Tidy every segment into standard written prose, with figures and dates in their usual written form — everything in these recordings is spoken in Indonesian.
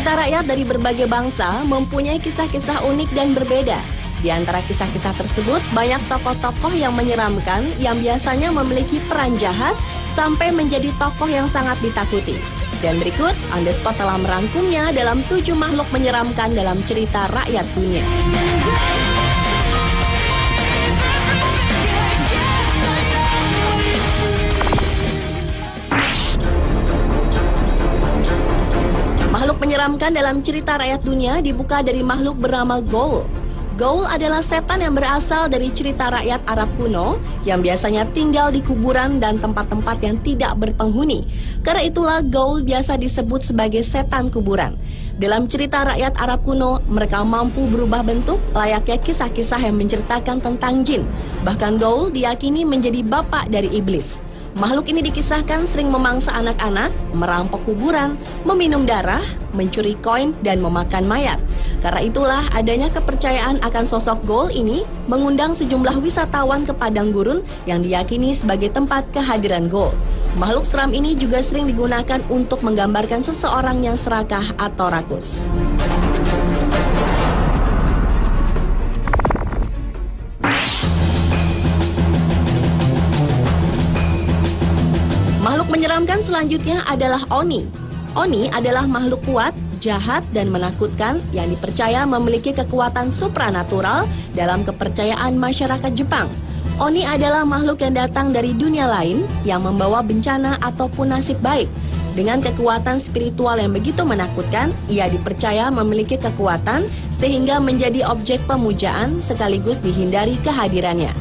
Cerita rakyat dari berbagai bangsa mempunyai kisah-kisah unik dan berbeda. Di antara kisah-kisah tersebut, banyak tokoh-tokoh yang menyeramkan yang biasanya memiliki peran jahat sampai menjadi tokoh yang sangat ditakuti. Dan berikut, On The Spot telah merangkumnya dalam 7 makhluk menyeramkan dalam cerita rakyat dunia. Makhluk menyeramkan dalam cerita rakyat dunia dibuka dari makhluk bernama Ghoul. Ghoul adalah setan yang berasal dari cerita rakyat Arab kuno yang biasanya tinggal di kuburan dan tempat-tempat yang tidak berpenghuni. Karena itulah Ghoul biasa disebut sebagai setan kuburan. Dalam cerita rakyat Arab kuno, mereka mampu berubah bentuk layaknya kisah-kisah yang menceritakan tentang jin. Bahkan Ghoul diyakini menjadi bapak dari iblis. Makhluk ini dikisahkan sering memangsa anak-anak, merampok kuburan, meminum darah, mencuri koin, dan memakan mayat. Karena itulah adanya kepercayaan akan sosok Ghoul ini mengundang sejumlah wisatawan ke Padang Gurun yang diyakini sebagai tempat kehadiran Ghoul. Makhluk seram ini juga sering digunakan untuk menggambarkan seseorang yang serakah atau rakus. Makhluk menyeramkan selanjutnya adalah Oni. Oni adalah makhluk kuat, jahat, dan menakutkan yang dipercaya memiliki kekuatan supranatural dalam kepercayaan masyarakat Jepang. Oni adalah makhluk yang datang dari dunia lain yang membawa bencana ataupun nasib baik. Dengan kekuatan spiritual yang begitu menakutkan, ia dipercaya memiliki kekuatan sehingga menjadi objek pemujaan sekaligus dihindari kehadirannya.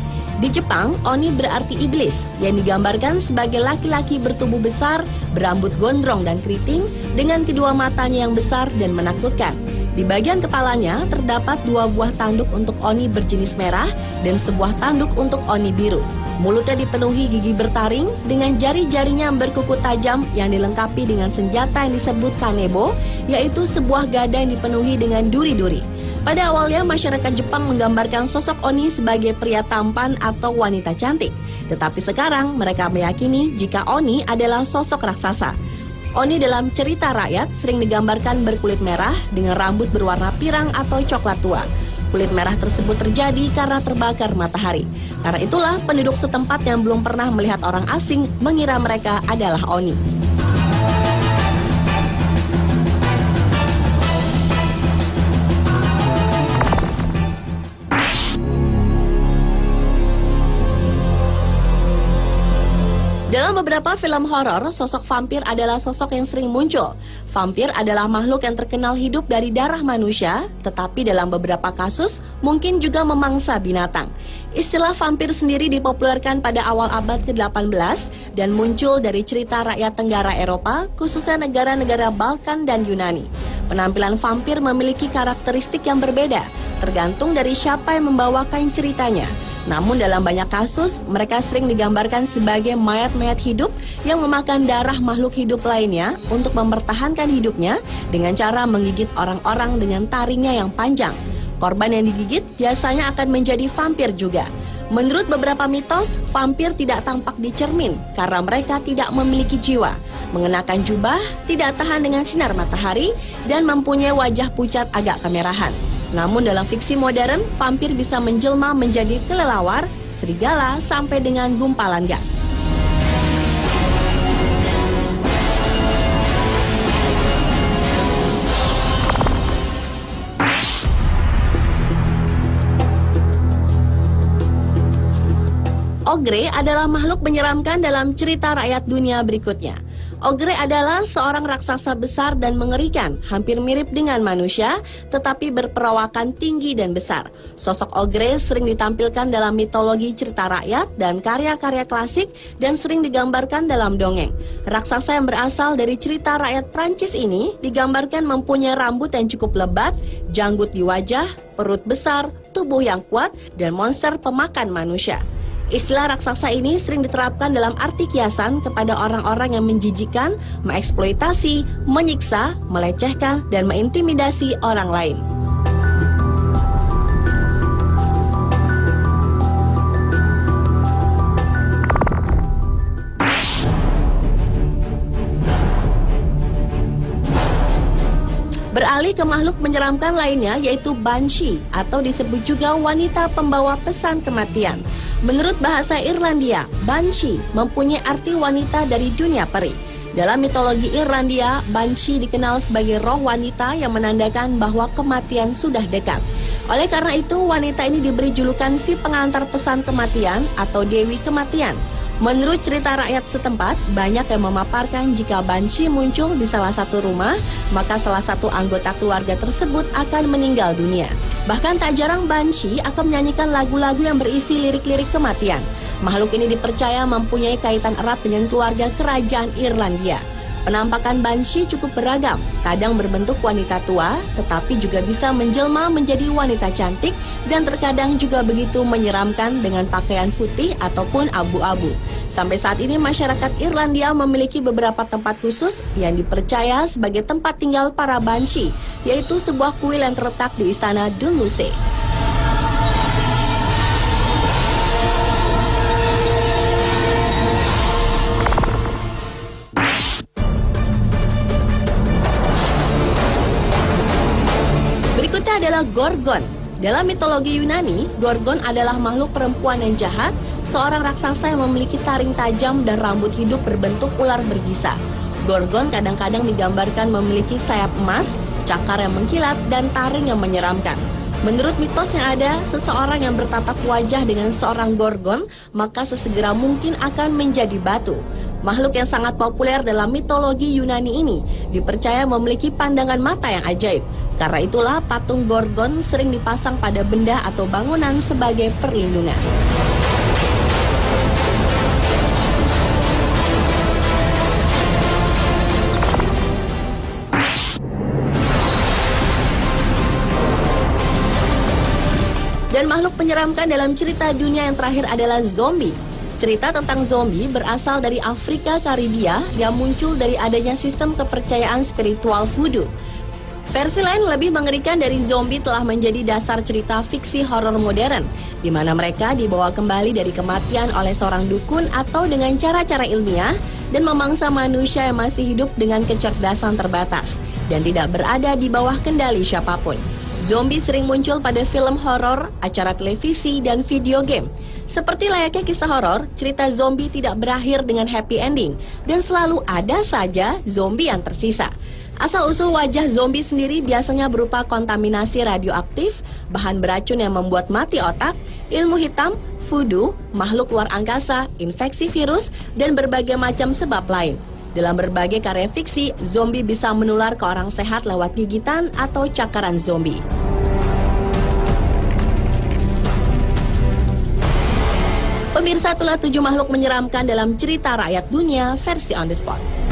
Di Jepang, Oni berarti iblis yang digambarkan sebagai laki-laki bertubuh besar, berambut gondrong dan keriting dengan kedua matanya yang besar dan menakutkan. Di bagian kepalanya terdapat 2 buah tanduk untuk Oni berjenis merah dan sebuah tanduk untuk Oni biru. Mulutnya dipenuhi gigi bertaring dengan jari-jarinya yang berkuku tajam yang dilengkapi dengan senjata yang disebut kanebo, yaitu sebuah gada yang dipenuhi dengan duri-duri. Pada awalnya, masyarakat Jepang menggambarkan sosok Oni sebagai pria tampan atau wanita cantik. Tetapi sekarang mereka meyakini jika Oni adalah sosok raksasa. Oni dalam cerita rakyat sering digambarkan berkulit merah dengan rambut berwarna pirang atau coklat tua. Kulit merah tersebut terjadi karena terbakar matahari. Karena itulah penduduk setempat yang belum pernah melihat orang asing mengira mereka adalah Oni. Dalam beberapa film horor, sosok vampir adalah sosok yang sering muncul. Vampir adalah makhluk yang terkenal hidup dari darah manusia, tetapi dalam beberapa kasus mungkin juga memangsa binatang. Istilah vampir sendiri dipopulerkan pada awal abad ke-18 dan muncul dari cerita rakyat Tenggara Eropa, khususnya negara-negara Balkan dan Yunani. Penampilan vampir memiliki karakteristik yang berbeda, tergantung dari siapa yang membawakan ceritanya. Namun dalam banyak kasus, mereka sering digambarkan sebagai mayat-mayat hidup yang memakan darah makhluk hidup lainnya untuk mempertahankan hidupnya dengan cara menggigit orang-orang dengan taringnya yang panjang. Korban yang digigit biasanya akan menjadi vampir juga. Menurut beberapa mitos, vampir tidak tampak di cermin karena mereka tidak memiliki jiwa, mengenakan jubah, tidak tahan dengan sinar matahari, dan mempunyai wajah pucat agak kemerahan. Namun dalam fiksi modern, vampir bisa menjelma menjadi kelelawar, serigala, sampai dengan gumpalan gas. Ogre adalah makhluk menyeramkan dalam cerita rakyat dunia berikutnya. Ogre adalah seorang raksasa besar dan mengerikan, hampir mirip dengan manusia, tetapi berperawakan tinggi dan besar. Sosok Ogre sering ditampilkan dalam mitologi cerita rakyat dan karya-karya klasik dan sering digambarkan dalam dongeng. Raksasa yang berasal dari cerita rakyat Prancis ini digambarkan mempunyai rambut yang cukup lebat, janggut di wajah, perut besar, tubuh yang kuat, dan monster pemakan manusia. Istilah raksasa ini sering diterapkan dalam arti kiasan kepada orang-orang yang menjijikan, mengeksploitasi, menyiksa, melecehkan, dan mengintimidasi orang lain. Beralih ke makhluk menyeramkan lainnya yaitu Banshee atau disebut juga wanita pembawa pesan kematian. Menurut bahasa Irlandia, Banshee mempunyai arti wanita dari dunia peri. Dalam mitologi Irlandia, Banshee dikenal sebagai roh wanita yang menandakan bahwa kematian sudah dekat. Oleh karena itu, wanita ini diberi julukan si pengantar pesan kematian atau Dewi Kematian. Menurut cerita rakyat setempat, banyak yang memaparkan jika Banshee muncul di salah satu rumah, maka salah satu anggota keluarga tersebut akan meninggal dunia. Bahkan tak jarang Banshee akan menyanyikan lagu-lagu yang berisi lirik-lirik kematian. Makhluk ini dipercaya mempunyai kaitan erat dengan keluarga kerajaan Irlandia. Penampakan Banshee cukup beragam, kadang berbentuk wanita tua, tetapi juga bisa menjelma menjadi wanita cantik dan terkadang juga begitu menyeramkan dengan pakaian putih ataupun abu-abu. Sampai saat ini masyarakat Irlandia memiliki beberapa tempat khusus yang dipercaya sebagai tempat tinggal para Banshee, yaitu sebuah kuil yang terletak di istana Dunluce. Berikutnya adalah Gorgon. Dalam mitologi Yunani, Gorgon adalah makhluk perempuan yang jahat, seorang raksasa yang memiliki taring tajam dan rambut hidup berbentuk ular berbisa. Gorgon kadang-kadang digambarkan memiliki sayap emas, cakar yang mengkilat, dan taring yang menyeramkan. Menurut mitos yang ada, seseorang yang bertatap wajah dengan seorang Gorgon, maka sesegera mungkin akan menjadi batu. Makhluk yang sangat populer dalam mitologi Yunani ini dipercaya memiliki pandangan mata yang ajaib. Karena itulah patung Gorgon sering dipasang pada benda atau bangunan sebagai perlindungan. Dan makhluk menyeramkan dalam cerita dunia yang terakhir adalah zombie. Cerita tentang zombie berasal dari Afrika Karibia yang muncul dari adanya sistem kepercayaan spiritual voodoo. Versi lain lebih mengerikan dari zombie telah menjadi dasar cerita fiksi horor modern, di mana mereka dibawa kembali dari kematian oleh seorang dukun atau dengan cara-cara ilmiah dan memangsa manusia yang masih hidup dengan kecerdasan terbatas dan tidak berada di bawah kendali siapapun. Zombie sering muncul pada film horor, acara televisi, dan video game. Seperti layaknya kisah horor, cerita zombie tidak berakhir dengan happy ending, dan selalu ada saja zombie yang tersisa. Asal-usul wajah zombie sendiri biasanya berupa kontaminasi radioaktif, bahan beracun yang membuat mati otak, ilmu hitam, voodoo, makhluk luar angkasa, infeksi virus, dan berbagai macam sebab lain. Dalam berbagai karya fiksi, zombie bisa menular ke orang sehat lewat gigitan atau cakaran zombie. Pemirsa, itulah 7 makhluk menyeramkan dalam cerita rakyat dunia versi On The Spot.